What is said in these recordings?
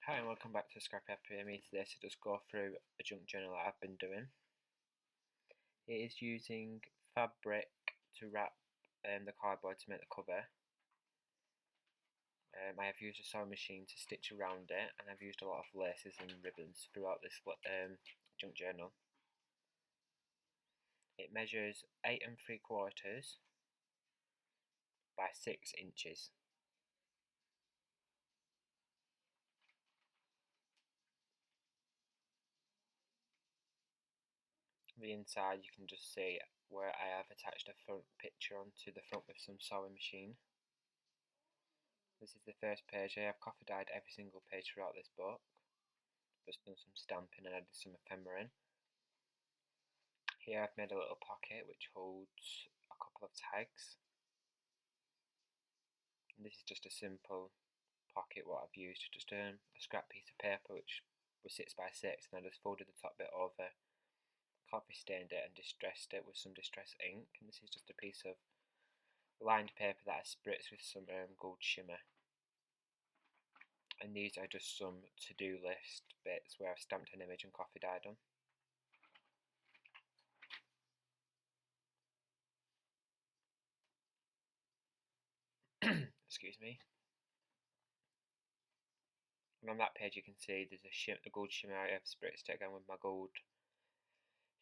Hi and welcome back to Scrappy Happy. Me today to just go through a junk journal that I've been doing. It is using fabric to wrap the cardboard to make the cover. I have used a sewing machine to stitch around it, and I've used a lot of laces and ribbons throughout this junk journal. It measures 8 3/4 by 6 inches. The inside you can just see where I have attached a front picture onto the front with some sewing machine. This is the first page. I have coffee dyed every single page throughout this book. Just done some stamping and added some ephemera in. Here I've made a little pocket which holds a couple of tags. And this is just a simple pocket what I've used, just a scrap piece of paper which was 6 by 6, and I just folded the top bit over, coffee stained it and distressed it with some distress ink, and this is just a piece of lined paper that I spritzed with some gold shimmer. And these are just some to-do list bits where I've stamped an image and coffee dyed them. Excuse me. And on that page you can see there's a gold shimmer. I have spritzed it again with my gold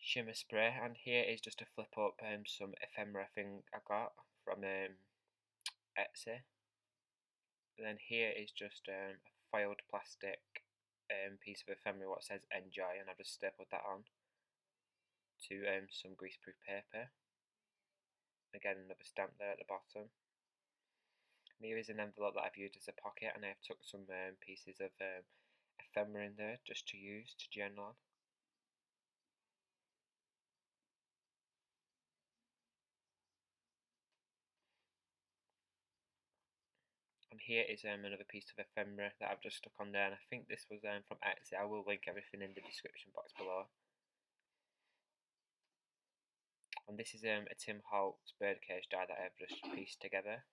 shimmer spray, and here is just a flip up some ephemera thing I got from Etsy. And then here is just a foiled plastic piece of ephemera what says enjoy, and I've just stapled that on to some greaseproof paper. Again, another stamp there at the bottom. And here is an envelope that I've used as a pocket, and I've took some pieces of ephemera in there just to use to journal on. And here is another piece of ephemera that I've just stuck on there, and I think this was from Etsy. I will link everything in the description box below. And this is a Tim Holtz birdcage die that I've just pieced together.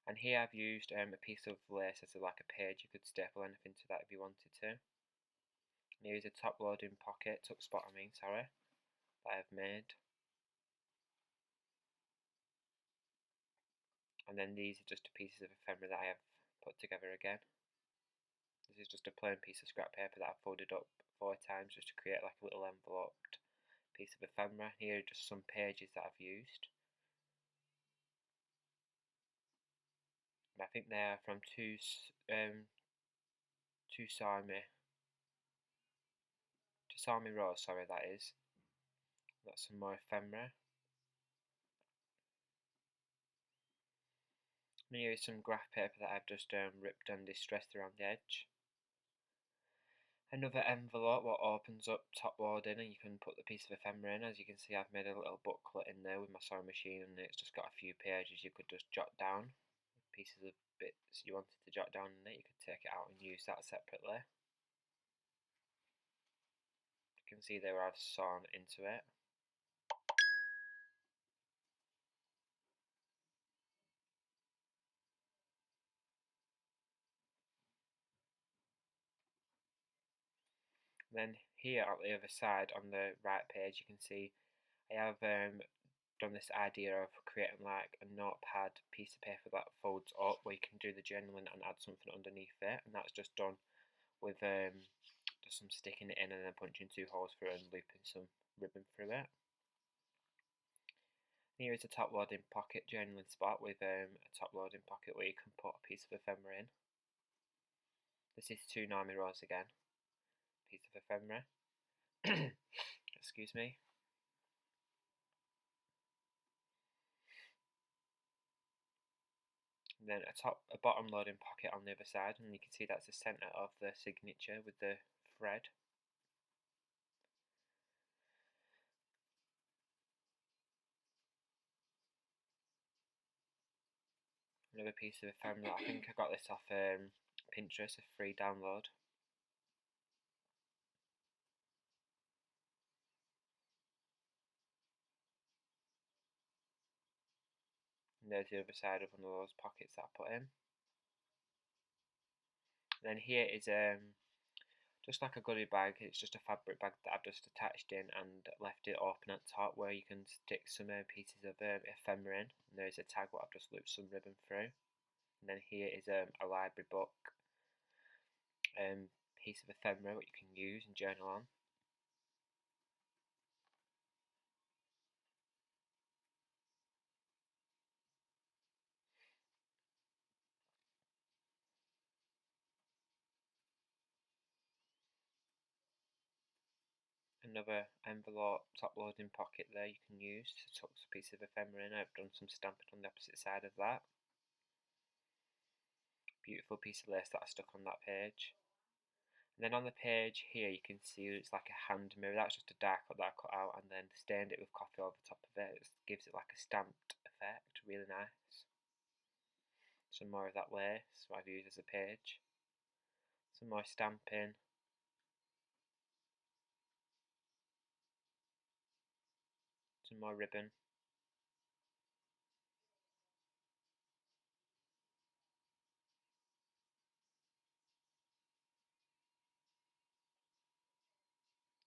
And here I've used a piece of lace as like a page. You could staple anything to that if you wanted to. And here is a top loading pocket, tuck spot sorry, that I've made. And then these are just pieces of ephemera that I have put together again. This is just a plain piece of scrap paper that I've folded up 4 times just to create like a little enveloped piece of ephemera. Here are just some pages that I've used. And I think they are from TSUNAMIROSE, sorry, that is. That's some more ephemera. And here is some graph paper that I've just ripped and distressed around the edge. Another envelope what opens up top loading, and you can put the piece of ephemera in. As you can see, I've made a little booklet in there with my sewing machine, and it's just got a few pages you could just jot down. Pieces of bits you wanted to jot down in it, you could take it out and use that separately. You can see there I've sewn into it. Then here on the other side on the right page you can see I have done this idea of creating like a notepad piece of paper that folds up where you can do the journaling and add something underneath it, and that's just done with just some sticking it in and then punching 2 holes through and looping some ribbon through it. Here is a top loading pocket journaling spot with a top loading pocket where you can put a piece of ephemera in. This is TSUNAMIROSE again, piece of ephemera. Excuse me. And then a bottom loading pocket on the other side, and you can see that's the centre of the signature with the thread. Another piece of ephemera. I think I got this off Pinterest, a free download. And there's the other side of one of those pockets that I put in. And then here is just like a goodie bag. It's just a fabric bag that I've just attached in and left it open at top, where you can stick some pieces of ephemera in. And there's a tag what I've just looped some ribbon through. And then here is a library book piece of ephemera what you can use and journal on. Another envelope top loading pocket there you can use to tuck a piece of ephemera in. I've done some stamping on the opposite side of that. Beautiful piece of lace that I stuck on that page. And then on the page here you can see it's like a hand mirror. That's just a die cut that I cut out and then stained it with coffee over top of it. It gives it like a stamped effect, really nice. Some more of that lace, what I've used as a page. Some more stamping. Some more ribbon.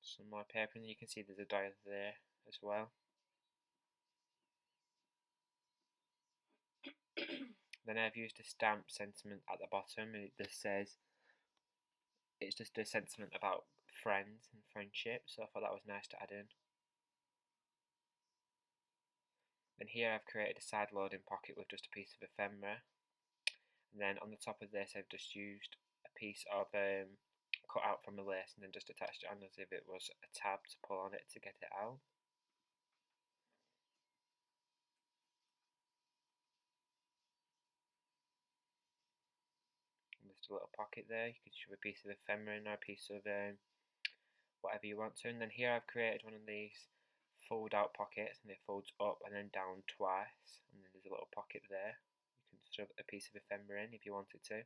Some more paper, and you can see there's a dial there as well. Then I've used a stamp sentiment at the bottom, and it just says it's just a sentiment about friends and friendship, so I thought that was nice to add in. Then here I've created a side loading pocket with just a piece of ephemera, and then on the top of this I've just used a piece of cut out from a lace and then just attached it on as if it was a tab to pull on it to get it out. And just a little pocket there, you can shove a piece of ephemera in or a piece of whatever you want to. And then here I've created one of these fold out pockets, and it folds up and then down twice, and then there's a little pocket there. You can shove a piece of ephemera in if you wanted to.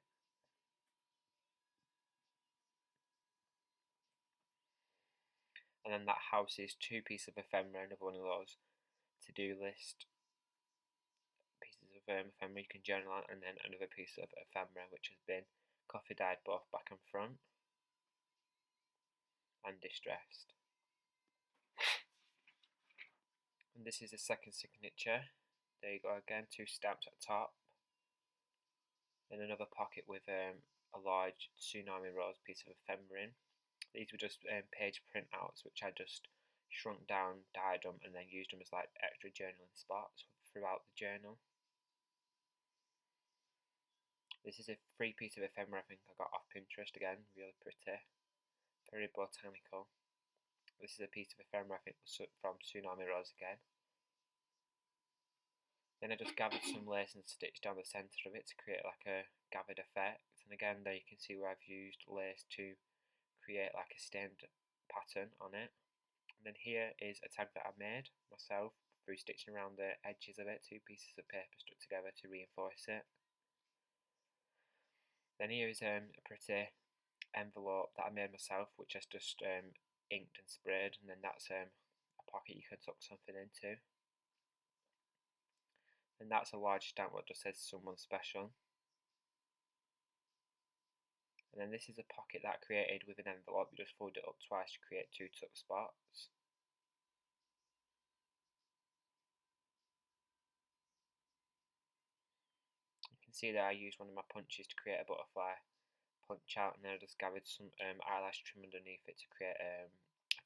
And then that houses two pieces of ephemera, another one of those to-do list pieces of ephemera you can journal on, and then another piece of ephemera which has been coffee dyed both back and front and distressed. And this is the second signature. There you go again, two stamps at the top. Then another pocket with a large TSUNAMIROSE piece of ephemera in. These were just page printouts which I just shrunk down, dyed them, and then used them as like extra journaling spots throughout the journal. This is a free piece of ephemera I think I got off Pinterest again, really pretty, very botanical. This is a piece of ephemera I think was from TSUNAMIROSE again. Then I just gathered some lace and stitched down the centre of it to create like a gathered effect. And again there you can see where I've used lace to create like a stained pattern on it. And then here is a tag that I made myself through stitching around the edges of it, two pieces of paper stuck together to reinforce it. Then here is a pretty envelope that I made myself, which I just inked and sprayed, and then that's a pocket you can tuck something into. And that's a large stamp what just says someone special. And then this is a pocket that I created with an envelope. You just fold it up twice to create two tuck spots. You can see that I used one of my punches to create a butterfly punch out, and then I just gathered some eyelash trim underneath it to create a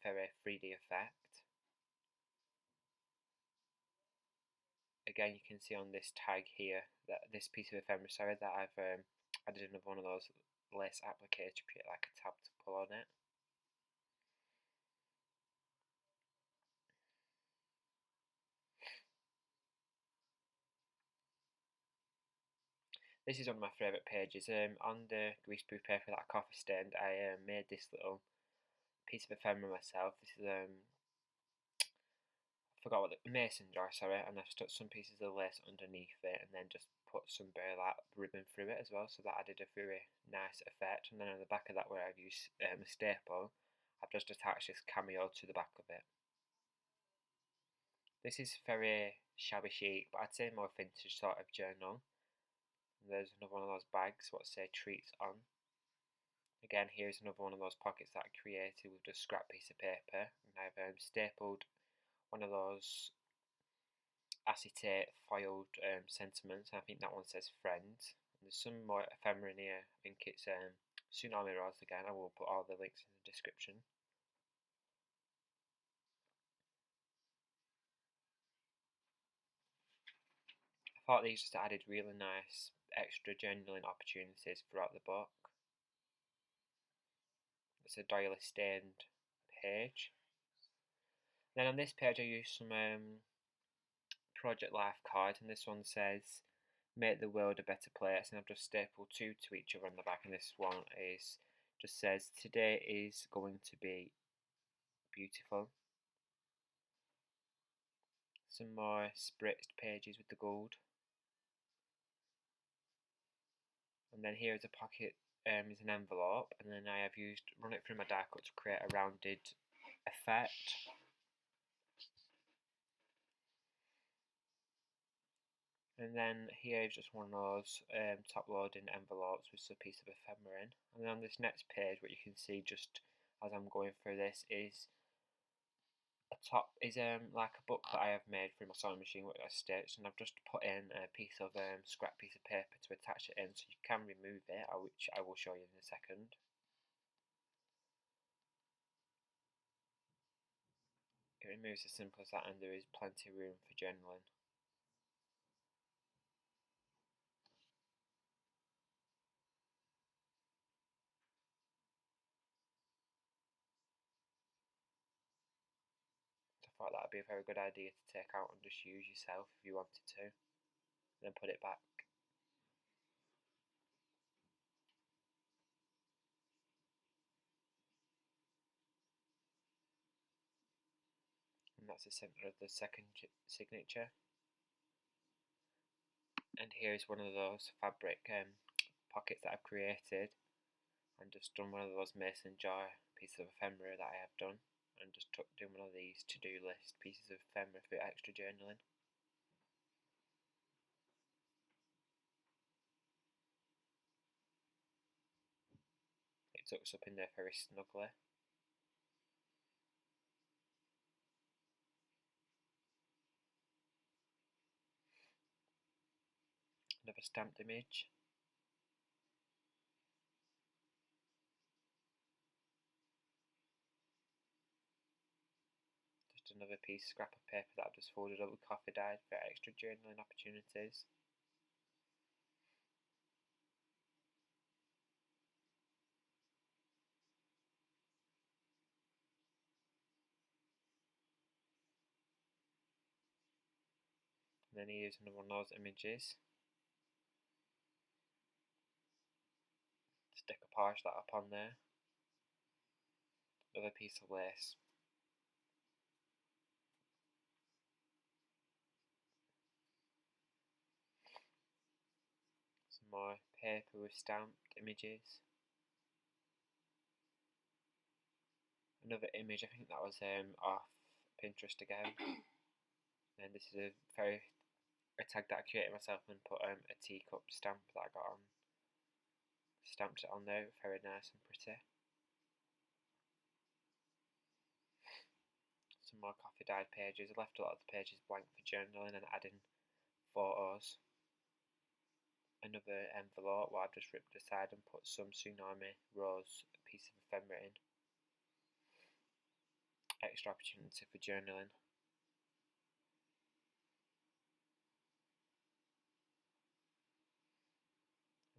very 3D effect. Again, you can see on this tag here that this piece of ephemera, sorry, that I've added another one of those lace applicators to create like a tab to pull on it. This is one of my favourite pages. On the greaseproof paper that I coffee stained, I made this little piece of ephemera myself. This is I forgot what the mason jar, sorry, and I've stuck some pieces of lace underneath it, and then just put some burlap ribbon through it as well, so that added a very nice effect. And then on the back of that, where I've used a staple, I've just attached this cameo to the back of it. This is very shabby chic, but I'd say more vintage sort of journal. And there's another one of those bags what say treats on. Again, here's another one of those pockets that I created with just scrap piece of paper, and I've stapled one of those acetate foiled sentiments, and I think that one says friends. And there's some more ephemera in here. I think it's TSUNAMIROSE again. I will put all the links in the description. I thought these just added really nice extra journaling opportunities throughout the book. It's a doily stained page. Then on this page I used some Project Life cards, and this one says make the world a better place, and I've just stapled two to each other on the back, and this one is just says today is going to be beautiful. Some more spritzed pages with the gold. And then here is a pocket, is an envelope, and then I have run it through my die cut to create a rounded effect. And then here is just one of those top loading envelopes with a piece of ephemera in. And then on this next page, what you can see just as I'm going through this is like a book that I have made through my sewing machine with a stitch, and I've just put in a piece of scrap piece of paper to attach it in, so you can remove it, which I will show you in a second. It removes as simple as that, and there is plenty of room for journaling. I thought that would be a very good idea to take out and just use yourself if you wanted to, and then put it back. And that's the centre of the second signature. And here is one of those fabric pockets that I've created, and just done one of those mason jar pieces of ephemera that I have done, and just doing one of these to-do list pieces of ephemera for extra journaling. It tucks up in there very snugly. Another stamped image. Just another piece scrap of paper that I've just folded up with coffee dyed for extra journaling opportunities. And then here's another one of those images. Stick a polish that up on there. Another piece of lace. Some more paper with stamped images. Another image, I think that was off Pinterest again. And this is a tag that I created myself and put a teacup stamp that I got on. Stamped it on there, very nice and pretty. Some more coffee dyed pages. I left a lot of the pages blank for journaling and adding photos. Another envelope where I've just ripped aside and put some TSUNAMIROSE piece of ephemera in. Extra opportunity for journaling.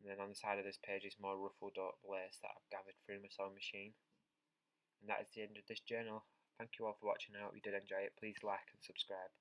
And then on the side of this page is more ruffled up lace that I've gathered through my sewing machine. And that is the end of this journal. Thank you all for watching. I hope you did enjoy it. Please like and subscribe.